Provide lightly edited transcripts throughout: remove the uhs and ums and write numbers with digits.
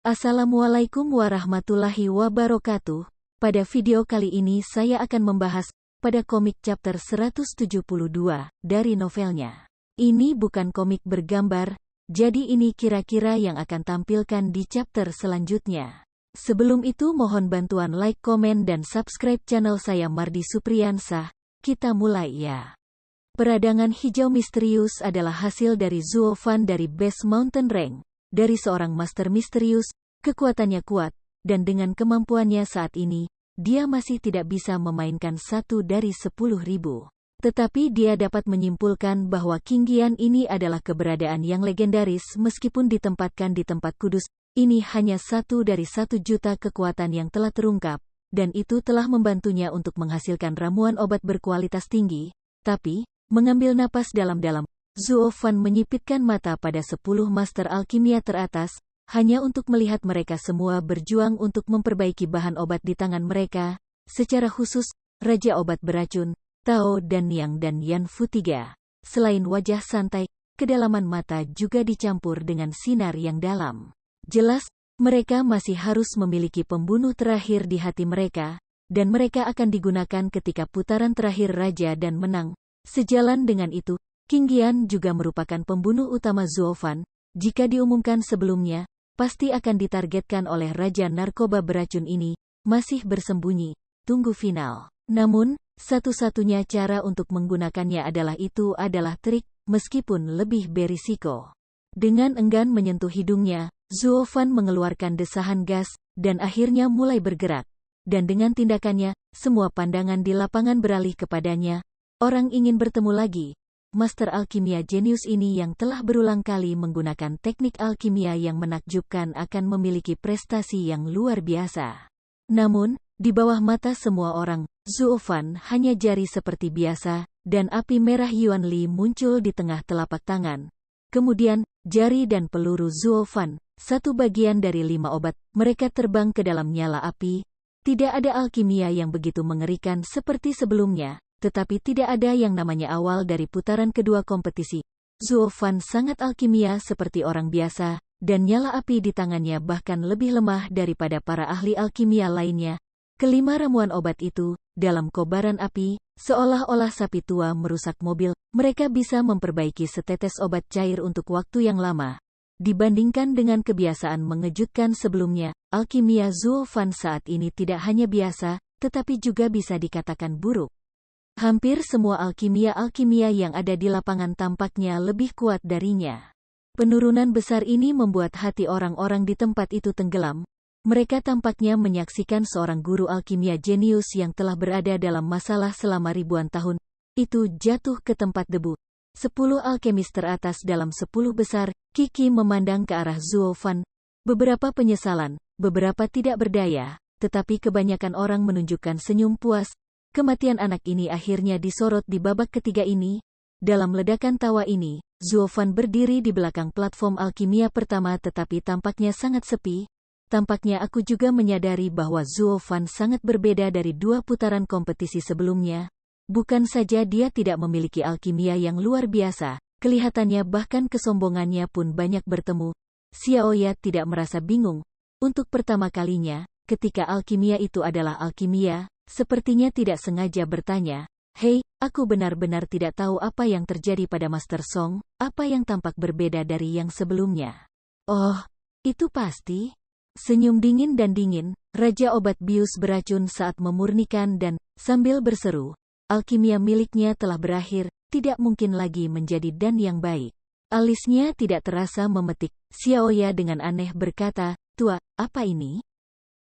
Assalamualaikum warahmatullahi wabarakatuh. Pada video kali ini saya akan membahas pada komik chapter 172 dari novelnya. Ini bukan komik bergambar, jadi ini kira-kira yang akan tampilkan di chapter selanjutnya. Sebelum itu mohon bantuan like, komen, dan subscribe channel saya Mardi Supriyansah. Kita mulai ya. Peradangan hijau misterius adalah hasil dari Zuofan dari Base Mountain Range. Dari seorang master misterius, kekuatannya kuat, dan dengan kemampuannya saat ini, dia masih tidak bisa memainkan 1 dari 10.000. Tetapi dia dapat menyimpulkan bahwa Qingyan ini adalah keberadaan yang legendaris meskipun ditempatkan di tempat kudus, ini hanya 1 dari 1 juta kekuatan yang telah terungkap, dan itu telah membantunya untuk menghasilkan ramuan obat berkualitas tinggi. Tapi, mengambil napas dalam-dalam, Zuofan menyipitkan mata pada 10 master alkimia teratas, hanya untuk melihat mereka semua berjuang untuk memperbaiki bahan obat di tangan mereka, secara khusus, Raja Obat Beracun, Tao dan Yan Fu 3. Selain wajah santai, kedalaman mata juga dicampur dengan sinar yang dalam. Jelas, mereka masih harus memiliki pembunuh terakhir di hati mereka, dan mereka akan digunakan ketika putaran terakhir Raja dan menang. Sejalan dengan itu, Qingyan juga merupakan pembunuh utama Zuofan. Jika diumumkan sebelumnya, pasti akan ditargetkan oleh Raja Narkoba Beracun ini, masih bersembunyi, tunggu final. Namun, satu-satunya cara untuk menggunakannya adalah trik, meskipun lebih berisiko. Dengan enggan menyentuh hidungnya, Zuofan mengeluarkan desahan gas, dan akhirnya mulai bergerak. Dan dengan tindakannya, semua pandangan di lapangan beralih kepadanya. Orang ingin bertemu lagi. Master alkimia jenius ini yang telah berulang kali menggunakan teknik alkimia yang menakjubkan akan memiliki prestasi yang luar biasa. Namun, di bawah mata semua orang, Zuofan hanya jari seperti biasa, dan api merah Yuanli muncul di tengah telapak tangan. Kemudian, jari dan peluru Zuofan, satu bagian dari 5 obat, mereka terbang ke dalam nyala api. Tidak ada alkimia yang begitu mengerikan seperti sebelumnya. Tetapi tidak ada yang namanya awal dari putaran kedua kompetisi. Zuofan sangat alkimia seperti orang biasa, dan nyala api di tangannya bahkan lebih lemah daripada para ahli alkimia lainnya. Kelima ramuan obat itu, dalam kobaran api, seolah-olah sapi tua merusak mobil, mereka bisa memperbaiki setetes obat cair untuk waktu yang lama. Dibandingkan dengan kebiasaan mengejutkan sebelumnya, alkimia Zuofan saat ini tidak hanya biasa, tetapi juga bisa dikatakan buruk. Hampir semua alkimia yang ada di lapangan tampaknya lebih kuat darinya. Penurunan besar ini membuat hati orang-orang di tempat itu tenggelam. Mereka tampaknya menyaksikan seorang guru alkimia jenius yang telah berada dalam masalah selama ribuan tahun, itu jatuh ke tempat debu. 10 alkemis teratas dalam 10 besar, Kiki memandang ke arah Zuofan. Beberapa penyesalan, beberapa tidak berdaya, tetapi kebanyakan orang menunjukkan senyum puas. Kematian anak ini akhirnya disorot di babak ketiga ini. Dalam ledakan tawa ini, Zuofan berdiri di belakang platform alkimia pertama tetapi tampaknya sangat sepi. Tampaknya aku juga menyadari bahwa Zuofan sangat berbeda dari 2 putaran kompetisi sebelumnya. Bukan saja dia tidak memiliki alkimia yang luar biasa, kelihatannya bahkan kesombongannya pun banyak bertemu. Xiaoya tidak merasa bingung. Untuk pertama kalinya, ketika alkimia itu adalah alkimia, sepertinya tidak sengaja bertanya, "Hei, aku benar-benar tidak tahu apa yang terjadi pada Master Song, apa yang tampak berbeda dari yang sebelumnya." "Oh, itu pasti." Senyum dingin, Raja Obat Bius Beracun saat memurnikan dan, sambil berseru, alkimia miliknya telah berakhir, tidak mungkin lagi menjadi dan yang baik. Alisnya tidak terasa memetik. Xiaoya dengan aneh berkata, "Tua, apa ini?"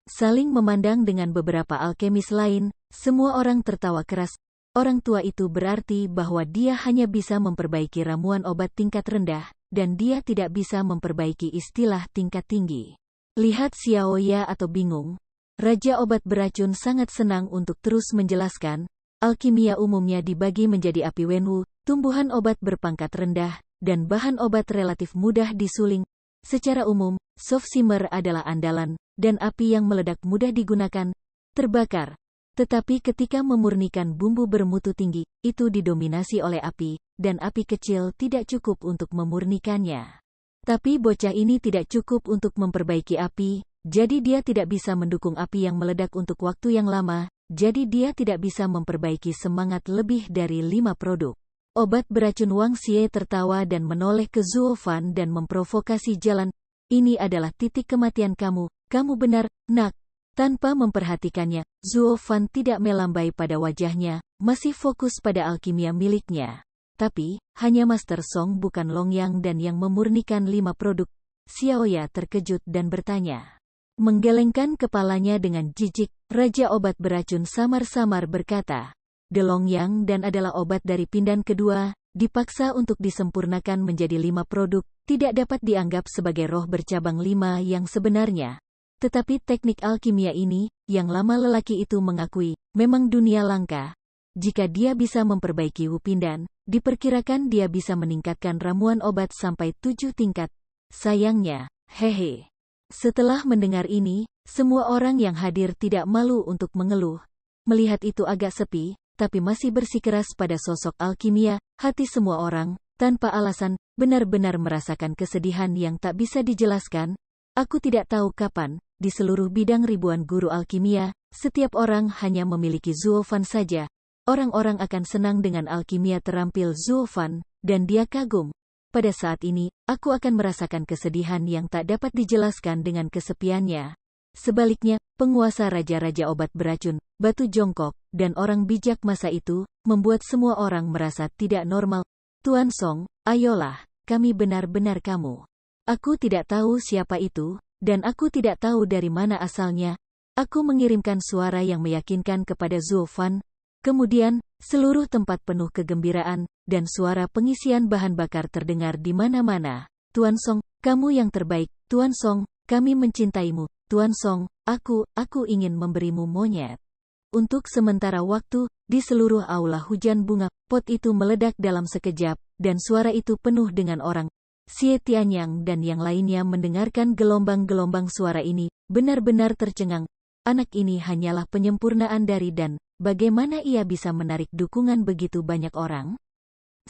Saling memandang dengan beberapa alkemis lain, semua orang tertawa keras. Orang tua itu berarti bahwa dia hanya bisa memperbaiki ramuan obat tingkat rendah, dan dia tidak bisa memperbaiki istilah tingkat tinggi. Lihat Xiaoya atau bingung. Raja Obat Beracun sangat senang untuk terus menjelaskan, alkimia umumnya dibagi menjadi api Wenwu, tumbuhan obat berpangkat rendah, dan bahan obat relatif mudah disuling. Secara umum, soft simmer adalah andalan, dan api yang meledak mudah digunakan, terbakar. Tetapi ketika memurnikan bumbu bermutu tinggi, itu didominasi oleh api, dan api kecil tidak cukup untuk memurnikannya. Tapi bocah ini tidak cukup untuk memperbaiki api, jadi dia tidak bisa mendukung api yang meledak untuk waktu yang lama, jadi dia tidak bisa memperbaiki semangat lebih dari 5 produk. Obat beracun. Wang Xie tertawa dan menoleh ke Zuo Fan dan memprovokasi jalan. Ini adalah titik kematian kamu, kamu benar, nak. Tanpa memperhatikannya, Zuo Fan tidak melambai pada wajahnya, masih fokus pada alkimia miliknya. Tapi, hanya Master Song bukan Long Yang dan yang memurnikan 5 produk. Xiaoya terkejut dan bertanya. Menggelengkan kepalanya dengan jijik, Raja Obat Beracun samar-samar berkata, De Long Yang dan adalah obat dari pindan kedua, dipaksa untuk disempurnakan menjadi 5 produk, tidak dapat dianggap sebagai roh bercabang 5 yang sebenarnya. Tetapi teknik alkimia ini, yang lama lelaki itu mengakui, memang dunia langka. Jika dia bisa memperbaiki Wu Pindan, diperkirakan dia bisa meningkatkan ramuan obat sampai 7 tingkat. Sayangnya, hehe. Setelah mendengar ini, semua orang yang hadir tidak malu untuk mengeluh. Melihat itu agak sepi, tapi masih bersikeras pada sosok alkimia, hati semua orang, tanpa alasan, benar-benar merasakan kesedihan yang tak bisa dijelaskan. Aku tidak tahu kapan, di seluruh bidang ribuan guru alkimia, setiap orang hanya memiliki Zuo Fan saja. Orang-orang akan senang dengan alkimia terampil Zuo Fan, dan dia kagum. Pada saat ini, aku akan merasakan kesedihan yang tak dapat dijelaskan dengan kesepiannya. Sebaliknya, penguasa raja-raja obat beracun, batu jongkok, dan orang bijak masa itu, membuat semua orang merasa tidak normal. Tuan Song, ayolah, kami benar-benar kamu. Aku tidak tahu siapa itu, dan aku tidak tahu dari mana asalnya. Aku mengirimkan suara yang meyakinkan kepada Zuo Fan. Kemudian, seluruh tempat penuh kegembiraan, dan suara pengisian bahan bakar terdengar di mana-mana. Tuan Song, kamu yang terbaik. Tuan Song, kami mencintaimu. Tuan Song, aku ingin memberimu monyet. Untuk sementara waktu, di seluruh aula hujan bunga, pot itu meledak dalam sekejap, dan suara itu penuh dengan orang. Xie Tianyang dan yang lainnya mendengarkan gelombang-gelombang suara ini, benar-benar tercengang. Anak ini hanyalah penyempurnaan dari dan, bagaimana ia bisa menarik dukungan begitu banyak orang?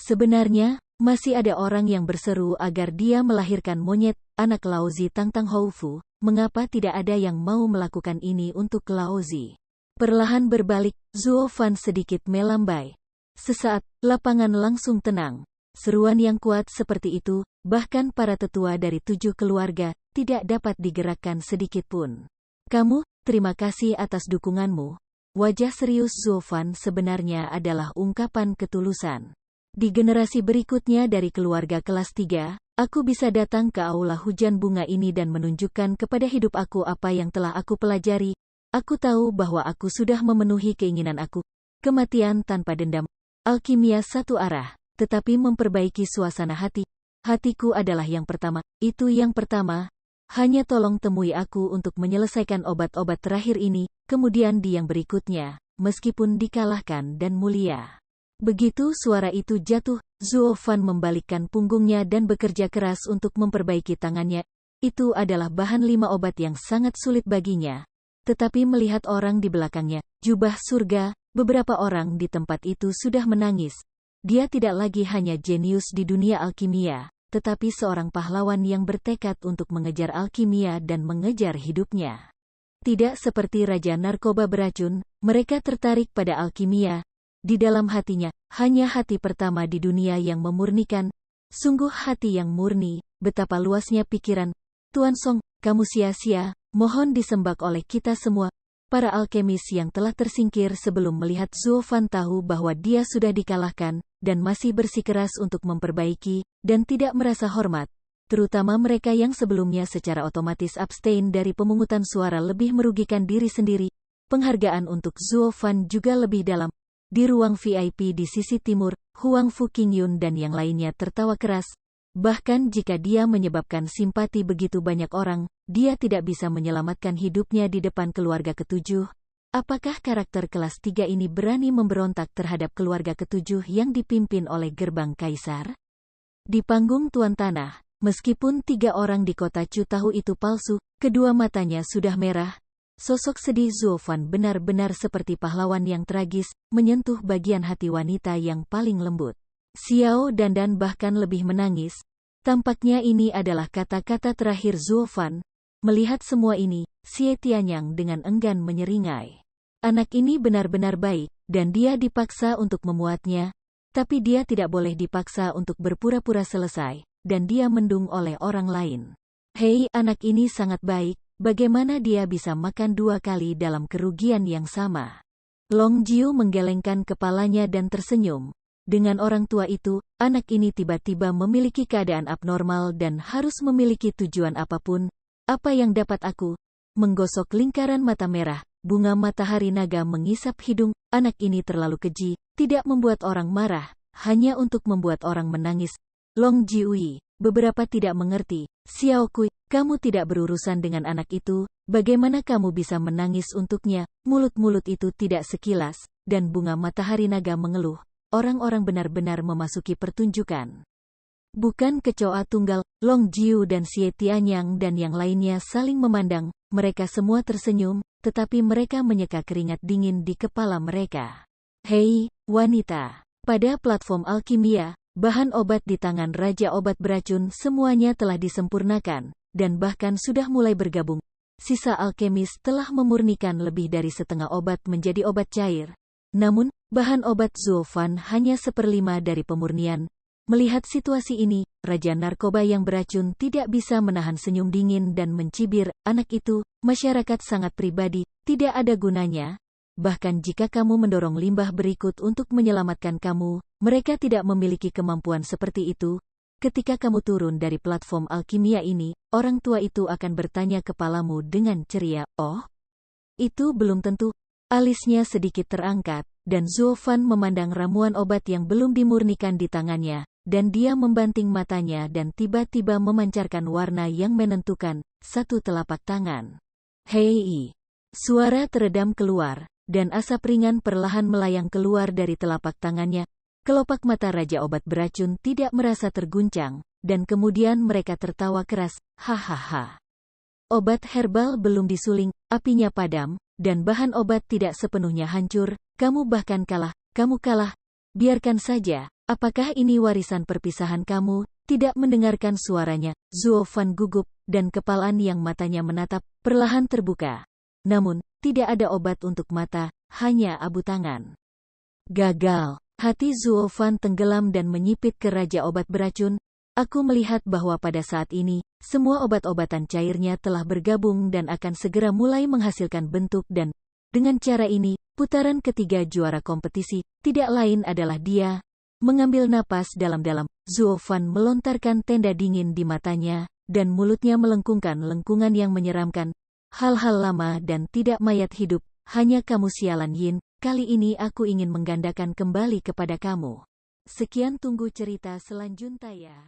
Sebenarnya, masih ada orang yang berseru agar dia melahirkan monyet, anak Laozi Tangtang Houfu. Mengapa tidak ada yang mau melakukan ini untuk Laozi? Perlahan berbalik, Zuo Fan sedikit melambai. Sesaat, lapangan langsung tenang. Seruan yang kuat seperti itu, bahkan para tetua dari 7 keluarga, tidak dapat digerakkan sedikit pun. Kamu, terima kasih atas dukunganmu. Wajah serius Zuo Fan sebenarnya adalah ungkapan ketulusan. Di generasi berikutnya dari keluarga kelas 3, aku bisa datang ke aula hujan bunga ini dan menunjukkan kepada hidup aku apa yang telah aku pelajari. Aku tahu bahwa aku sudah memenuhi keinginan aku. Kematian tanpa dendam. Alkimia satu arah, tetapi memperbaiki suasana hati. Hatiku adalah yang pertama. Itu yang pertama. Hanya tolong temui aku untuk menyelesaikan obat-obat terakhir ini, kemudian di yang berikutnya, meskipun dikalahkan dan mulia. Begitu suara itu jatuh, Zuo Fan membalikkan punggungnya dan bekerja keras untuk memperbaiki tangannya. Itu adalah bahan 5 obat yang sangat sulit baginya. Tetapi melihat orang di belakangnya, jubah surga, beberapa orang di tempat itu sudah menangis. Dia tidak lagi hanya jenius di dunia alkimia, tetapi seorang pahlawan yang bertekad untuk mengejar alkimia dan mengejar hidupnya. Tidak seperti Raja Narkoba Beracun, mereka tertarik pada alkimia. Di dalam hatinya, hanya hati pertama di dunia yang memurnikan. Sungguh hati yang murni, betapa luasnya pikiran. Tuan Song, kamu sia-sia, mohon disembah oleh kita semua. Para alkemis yang telah tersingkir sebelum melihat Zuo Fan tahu bahwa dia sudah dikalahkan, dan masih bersikeras untuk memperbaiki, dan tidak merasa hormat. Terutama mereka yang sebelumnya secara otomatis abstain dari pemungutan suara lebih merugikan diri sendiri. Penghargaan untuk Zuo Fan juga lebih dalam. Di ruang VIP di sisi timur, Huang Fu Qingyun dan yang lainnya tertawa keras. Bahkan jika dia menyebabkan simpati begitu banyak orang, dia tidak bisa menyelamatkan hidupnya di depan keluarga ketujuh. Apakah karakter kelas 3 ini berani memberontak terhadap keluarga ketujuh yang dipimpin oleh gerbang kaisar? Di panggung Tuan Tanah, meskipun 3 orang di kota Chu tahu itu palsu, kedua matanya sudah merah. Sosok sedih Zuo Fan benar-benar seperti pahlawan yang tragis, menyentuh bagian hati wanita yang paling lembut. Xiao Dandan bahkan lebih menangis. Tampaknya ini adalah kata-kata terakhir Zuo Fan. Melihat semua ini, Xie Tianyang dengan enggan menyeringai. Anak ini benar-benar baik, dan dia dipaksa untuk memuatnya, tapi dia tidak boleh dipaksa untuk berpura-pura selesai, dan dia mendung oleh orang lain. Hei, anak ini sangat baik, bagaimana dia bisa makan 2 kali dalam kerugian yang sama? Long Jiu menggelengkan kepalanya dan tersenyum. Dengan orang tua itu, anak ini tiba-tiba memiliki keadaan abnormal dan harus memiliki tujuan apapun. Apa yang dapat aku? Menggosok lingkaran mata merah, bunga matahari naga mengisap hidung. Anak ini terlalu keji, tidak membuat orang marah, hanya untuk membuat orang menangis. Long Jiui, beberapa tidak mengerti. Xiao Kui, kamu tidak berurusan dengan anak itu, bagaimana kamu bisa menangis untuknya? Mulut-mulut itu tidak sekilas, dan bunga matahari naga mengeluh. Orang-orang benar-benar memasuki pertunjukan. Bukan kecoa tunggal, Long Jiu dan Xie Tianyang dan yang lainnya saling memandang, mereka semua tersenyum, tetapi mereka menyeka keringat dingin di kepala mereka. Hei, wanita. Pada platform alkimia, bahan obat di tangan Raja Obat Beracun semuanya telah disempurnakan, dan bahkan sudah mulai bergabung. Sisa alkemis telah memurnikan lebih dari setengah obat menjadi obat cair. Namun, bahan obat Zuo Fan hanya 1/5 dari pemurnian. Melihat situasi ini, Raja Narkoba yang beracun tidak bisa menahan senyum dingin dan mencibir, anak itu, masyarakat sangat pribadi, tidak ada gunanya. Bahkan jika kamu mendorong limbah berikut untuk menyelamatkan kamu, mereka tidak memiliki kemampuan seperti itu. Ketika kamu turun dari platform alkimia ini, orang tua itu akan bertanya kepalamu dengan ceria, oh? Itu belum tentu. Alisnya sedikit terangkat, dan Zuo Fan memandang ramuan obat yang belum dimurnikan di tangannya, dan dia membanting matanya dan tiba-tiba memancarkan warna yang menentukan, 1 telapak tangan. Hei! Suara teredam keluar, dan asap ringan perlahan melayang keluar dari telapak tangannya. Kelopak mata Raja Obat Beracun tidak merasa terguncang, dan kemudian mereka tertawa keras, hahaha. Obat herbal belum disuling, apinya padam, dan bahan obat tidak sepenuhnya hancur, kamu bahkan kalah, kamu kalah. Biarkan saja, apakah ini warisan perpisahan kamu? Tidak mendengarkan suaranya, Zuo Fan gugup, dan kepalan yang matanya menatap, perlahan terbuka. Namun, tidak ada obat untuk mata, hanya abu tangan. Gagal. Hati Zuo Fan tenggelam dan menyipit ke Raja Obat Beracun. Aku melihat bahwa pada saat ini, semua obat-obatan cairnya telah bergabung dan akan segera mulai menghasilkan bentuk dan, dengan cara ini, putaran ketiga juara kompetisi, tidak lain adalah dia. Mengambil napas dalam-dalam, Zuo Fan melontarkan tenda dingin di matanya, dan mulutnya melengkungkan lengkungan yang menyeramkan. Hal-hal lama dan tidak mayat hidup, hanya kamu sialan Yin, kali ini aku ingin menggandakan kembali kepada kamu. Sekian, tunggu cerita selanjutnya ya.